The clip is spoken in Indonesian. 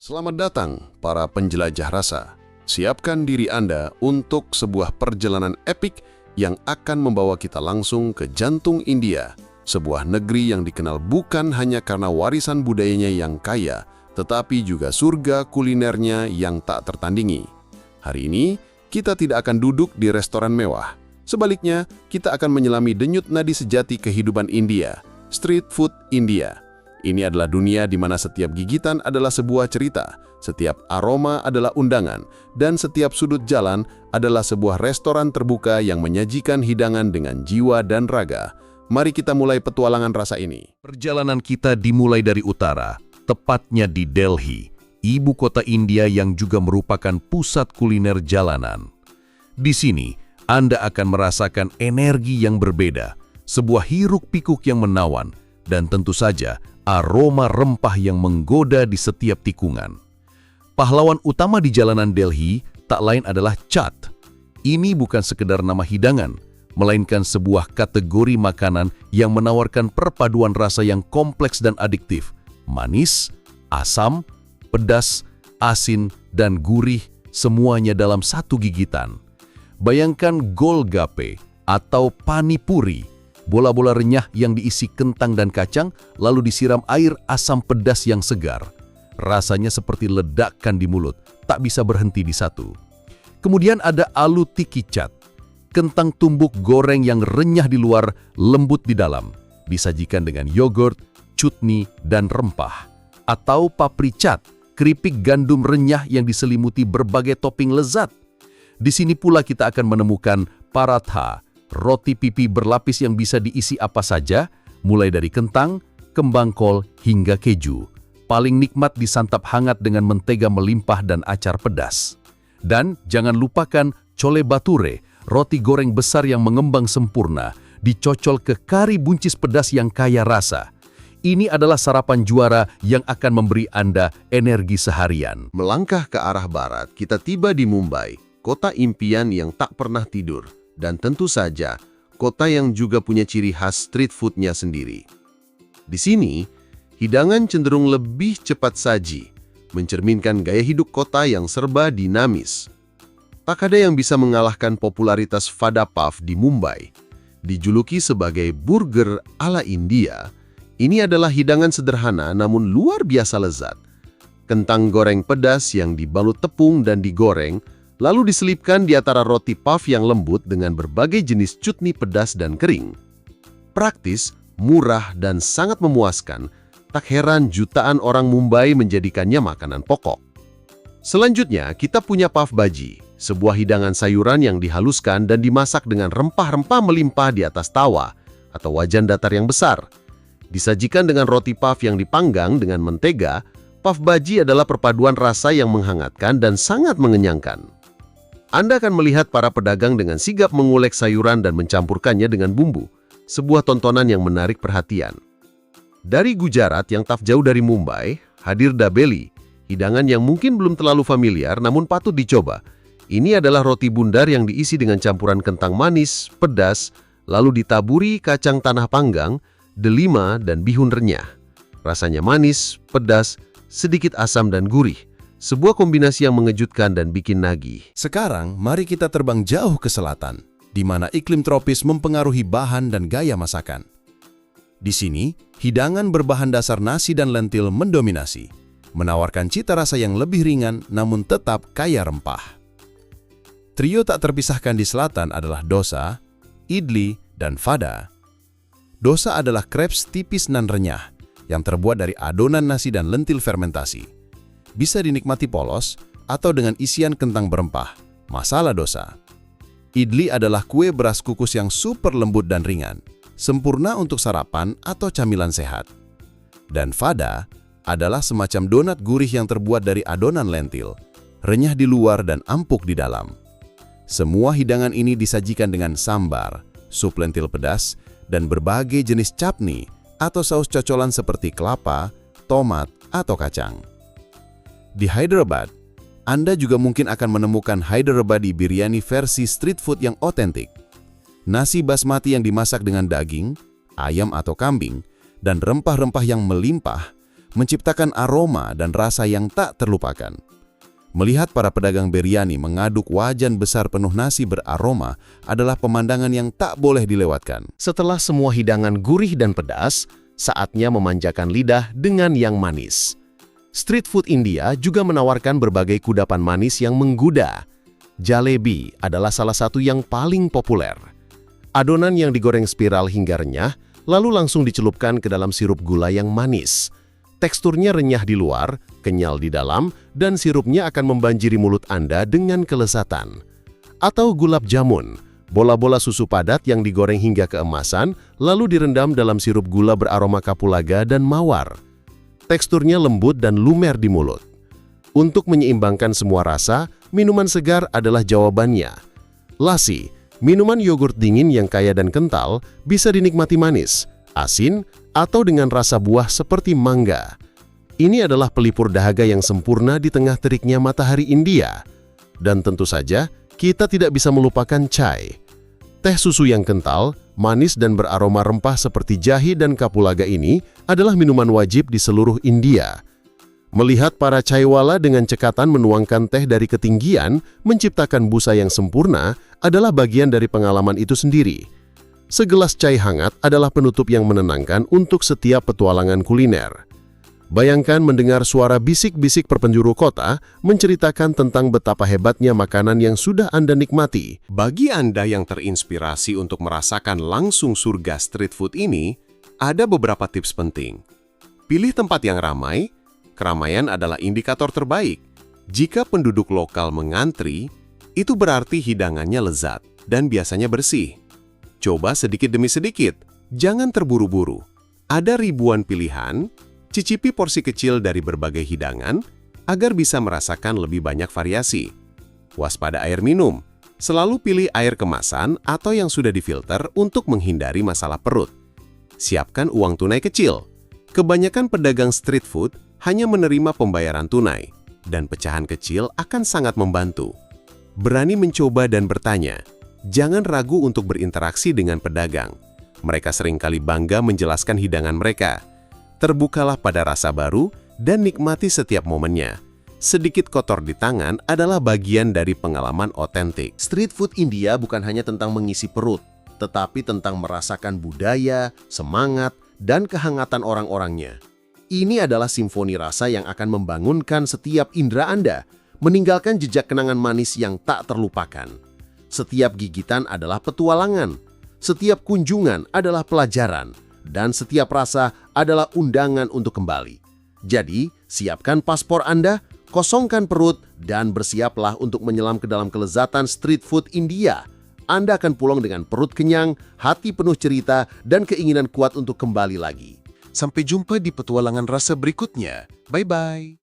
Selamat datang, para penjelajah rasa. Siapkan diri Anda untuk sebuah perjalanan epik yang akan membawa kita langsung ke jantung India, sebuah negeri yang dikenal bukan hanya karena warisan budayanya yang kaya, tetapi juga surga kulinernya yang tak tertandingi. Hari ini, kita tidak akan duduk di restoran mewah. Sebaliknya, kita akan menyelami denyut nadi sejati kehidupan India, street food India. Ini adalah dunia di mana setiap gigitan adalah sebuah cerita, setiap aroma adalah undangan, dan setiap sudut jalan adalah sebuah restoran terbuka yang menyajikan hidangan dengan jiwa dan raga. Mari kita mulai petualangan rasa ini. Perjalanan kita dimulai dari utara, tepatnya di Delhi, ibu kota India yang juga merupakan pusat kuliner jalanan. Di sini, Anda akan merasakan energi yang berbeda, sebuah hiruk-pikuk yang menawan, dan tentu saja aroma rempah yang menggoda di setiap tikungan. Pahlawan utama di jalanan Delhi tak lain adalah chaat. Ini bukan sekedar nama hidangan, melainkan sebuah kategori makanan yang menawarkan perpaduan rasa yang kompleks dan adiktif. Manis, asam, pedas, asin, dan gurih, semuanya dalam satu gigitan. Bayangkan golgappe atau panipuri, bola-bola renyah yang diisi kentang dan kacang, lalu disiram air asam pedas yang segar. Rasanya seperti ledakan di mulut, tak bisa berhenti di satu. Kemudian ada aloo tikki chaat, kentang tumbuk goreng yang renyah di luar, lembut di dalam. Disajikan dengan yogurt, chutney, dan rempah. Atau papri chaat, keripik gandum renyah yang diselimuti berbagai topping lezat. Di sini pula kita akan menemukan paratha, roti pipi berlapis yang bisa diisi apa saja, mulai dari kentang, kembang kol, hingga keju. Paling nikmat disantap hangat dengan mentega melimpah dan acar pedas. Dan jangan lupakan chole bhature, roti goreng besar yang mengembang sempurna, dicocol ke kari buncis pedas yang kaya rasa. Ini adalah sarapan juara yang akan memberi Anda energi seharian. Melangkah ke arah barat, kita tiba di Mumbai, kota impian yang tak pernah tidur. Dan tentu saja, kota yang juga punya ciri khas street foodnya sendiri. Di sini, hidangan cenderung lebih cepat saji, mencerminkan gaya hidup kota yang serba dinamis. Tak ada yang bisa mengalahkan popularitas Vada Pav di Mumbai. Dijuluki sebagai burger ala India, ini adalah hidangan sederhana namun luar biasa lezat. Kentang goreng pedas yang dibalut tepung dan digoreng, lalu diselipkan di antara roti puff yang lembut dengan berbagai jenis chutney pedas dan kering. Praktis, murah, dan sangat memuaskan, tak heran jutaan orang Mumbai menjadikannya makanan pokok. Selanjutnya, kita punya pav bhaji, sebuah hidangan sayuran yang dihaluskan dan dimasak dengan rempah-rempah melimpah di atas tawa atau wajan datar yang besar. Disajikan dengan roti puff yang dipanggang dengan mentega, pav bhaji adalah perpaduan rasa yang menghangatkan dan sangat mengenyangkan. Anda akan melihat para pedagang dengan sigap mengulek sayuran dan mencampurkannya dengan bumbu, sebuah tontonan yang menarik perhatian. Dari Gujarat yang tak jauh dari Mumbai, hadir dabeli, hidangan yang mungkin belum terlalu familiar namun patut dicoba. Ini adalah roti bundar yang diisi dengan campuran kentang manis, pedas, lalu ditaburi kacang tanah panggang, delima, dan bihun renyah. Rasanya manis, pedas, sedikit asam dan gurih. Sebuah kombinasi yang mengejutkan dan bikin nagih. Sekarang, mari kita terbang jauh ke selatan, di mana iklim tropis mempengaruhi bahan dan gaya masakan. Di sini, hidangan berbahan dasar nasi dan lentil mendominasi, menawarkan cita rasa yang lebih ringan namun tetap kaya rempah. Trio tak terpisahkan di selatan adalah dosa, idli, dan vada. Dosa adalah crepes tipis nan renyah, yang terbuat dari adonan nasi dan lentil fermentasi. Bisa dinikmati polos atau dengan isian kentang berempah, masala dosa. Idli adalah kue beras kukus yang super lembut dan ringan, sempurna untuk sarapan atau camilan sehat. Dan vada adalah semacam donat gurih yang terbuat dari adonan lentil, renyah di luar dan empuk di dalam. Semua hidangan ini disajikan dengan sambar, sup lentil pedas, dan berbagai jenis chutney atau saus cocolan seperti kelapa, tomat, atau kacang. Di Hyderabad, Anda juga mungkin akan menemukan Hyderabadi biryani versi street food yang otentik. Nasi basmati yang dimasak dengan daging, ayam atau kambing, dan rempah-rempah yang melimpah menciptakan aroma dan rasa yang tak terlupakan. Melihat para pedagang biryani mengaduk wajan besar penuh nasi beraroma adalah pemandangan yang tak boleh dilewatkan. Setelah semua hidangan gurih dan pedas, saatnya memanjakan lidah dengan yang manis. Street food India juga menawarkan berbagai kudapan manis yang menggoda. Jalebi adalah salah satu yang paling populer. Adonan yang digoreng spiral hingga renyah, lalu langsung dicelupkan ke dalam sirup gula yang manis. Teksturnya renyah di luar, kenyal di dalam, dan sirupnya akan membanjiri mulut Anda dengan kelezatan. Atau gulab jamun, bola-bola susu padat yang digoreng hingga keemasan, lalu direndam dalam sirup gula beraroma kapulaga dan mawar. Teksturnya lembut dan lumer di mulut. Untuk menyeimbangkan semua rasa, minuman segar adalah jawabannya. Lassi, minuman yogurt dingin yang kaya dan kental, bisa dinikmati manis, asin, atau dengan rasa buah seperti mangga. Ini adalah pelipur dahaga yang sempurna di tengah teriknya matahari India. Dan tentu saja, kita tidak bisa melupakan chai. Teh susu yang kental, manis dan beraroma rempah seperti jahe dan kapulaga ini adalah minuman wajib di seluruh India. Melihat para chaiwala dengan cekatan menuangkan teh dari ketinggian, menciptakan busa yang sempurna adalah bagian dari pengalaman itu sendiri. Segelas chai hangat adalah penutup yang menenangkan untuk setiap petualangan kuliner. Bayangkan mendengar suara bisik-bisik perpenjuru kota menceritakan tentang betapa hebatnya makanan yang sudah Anda nikmati. Bagi Anda yang terinspirasi untuk merasakan langsung surga street food ini, ada beberapa tips penting. Pilih tempat yang ramai. Keramaian adalah indikator terbaik. Jika penduduk lokal mengantri, itu berarti hidangannya lezat dan biasanya bersih. Coba sedikit demi sedikit, jangan terburu-buru. Ada ribuan pilihan, cicipi porsi kecil dari berbagai hidangan agar bisa merasakan lebih banyak variasi. Waspada air minum, selalu pilih air kemasan atau yang sudah difilter untuk menghindari masalah perut. Siapkan uang tunai kecil. Kebanyakan pedagang street food hanya menerima pembayaran tunai, dan pecahan kecil akan sangat membantu. Berani mencoba dan bertanya. Jangan ragu untuk berinteraksi dengan pedagang. Mereka seringkali bangga menjelaskan hidangan mereka. Terbukalah pada rasa baru dan nikmati setiap momennya. Sedikit kotor di tangan adalah bagian dari pengalaman otentik. Street food India bukan hanya tentang mengisi perut, tetapi tentang merasakan budaya, semangat, dan kehangatan orang-orangnya. Ini adalah simfoni rasa yang akan membangunkan setiap indera Anda, meninggalkan jejak kenangan manis yang tak terlupakan. Setiap gigitan adalah petualangan, setiap kunjungan adalah pelajaran, dan setiap rasa adalah undangan untuk kembali. Jadi, siapkan paspor Anda, kosongkan perut, dan bersiaplah untuk menyelam ke dalam kelezatan street food India. Anda akan pulang dengan perut kenyang, hati penuh cerita, dan keinginan kuat untuk kembali lagi. Sampai jumpa di petualangan rasa berikutnya. Bye-bye.